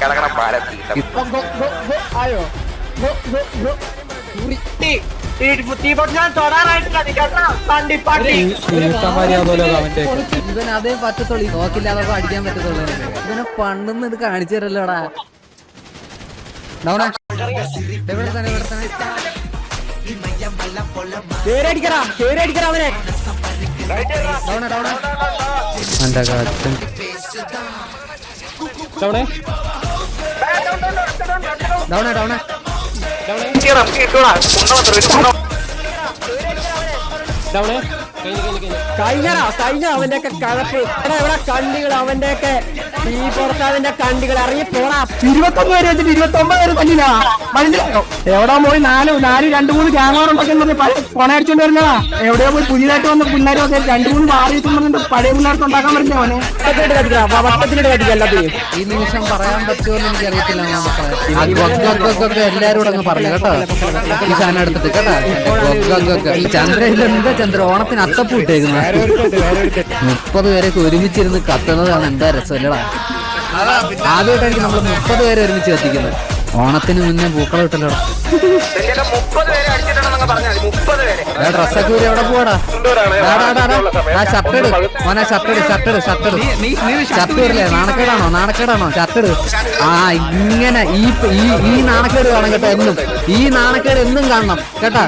കിടക്കണ പാലത്തി ഇവൻ അതേ പറ്റത്തുള്ളൂ, നോക്കില്ലാതെ അടിക്കാൻ പറ്റത്തുള്ളൂ. ഇവനെ പണ്ടെന്ന് ഇത് കാണിച്ചു തരല്ലോടാ. ഇവിടെ തന്നെ അവനെ കഴിഞ്ഞ അവന്റെയൊക്കെ കഴപ്പ് ഇവിടെ കണ്ടികൾ അവന്റെയൊക്കെ ഈ പുറത്തവന്റെ കണ്ടികൾ ഇറങ്ങി പോടാ. 21 പേര് വെച്ചിട്ട് 29 പേര് തന്നില്ല, മനസ്സിലായോ? എവിടെ പോയി 2-3 ക്യാമറ ഉണ്ടൊക്കെ പണയടിച്ചോണ്ട് വരുന്നതാ. എവിടെയോ പോയി പുതിയതായിട്ട് വന്ന പിള്ളേർ 2-3 മാറിയിട്ട് പഴയ പിള്ളേർക്ക് ഉണ്ടാക്കാൻ പറ്റില്ല. അവനെ വട്ടത്തിലിട്ട് കത്തിക്കുക എല്ലാത്തിനും. ഈ നിമിഷം പറയാൻ പറ്റുമെന്ന് എനിക്കറിയത്തില്ല. എല്ലാരും കൂടെ അങ്ങ് പറഞ്ഞു കേട്ടോ, ഈ സാധനം എടുത്തിട്ട് കേട്ടോ. എന്താ ചന്ദ്ര ഓണത്തിന് അത്തപ്പൂ ഇട്ടേക്കുന്നത്? 30 പേരൊക്കെ ഒരുമിച്ചിരുന്ന് കത്തുന്നതാണ് എന്താ രസമല്ലടാ. ആദ്യമായിട്ടായിരിക്കും നമ്മൾ 30 പേരെ ഒരുമിച്ച് കത്തിക്കുന്നത്. ഓണത്തിന് മുന്നേ പൂക്കളം ഇട്ടല്ലോടാ. ഡ്രസ്സൊക്കെ ഊരി എവിടെ പോവാടാ? ആ ഷർട്ട് ഇട് മോനെ, ഷർട്ട് ഇടില്ലേ? നാണക്കേടാണോ ഷർട്ട് ഇട്. ആ ഇങ്ങനെ ഈ നാണക്കേട് കാണാം കേട്ടോ. എന്നും ഈ നാണക്കേട് എന്നും കാണണം കേട്ടാ.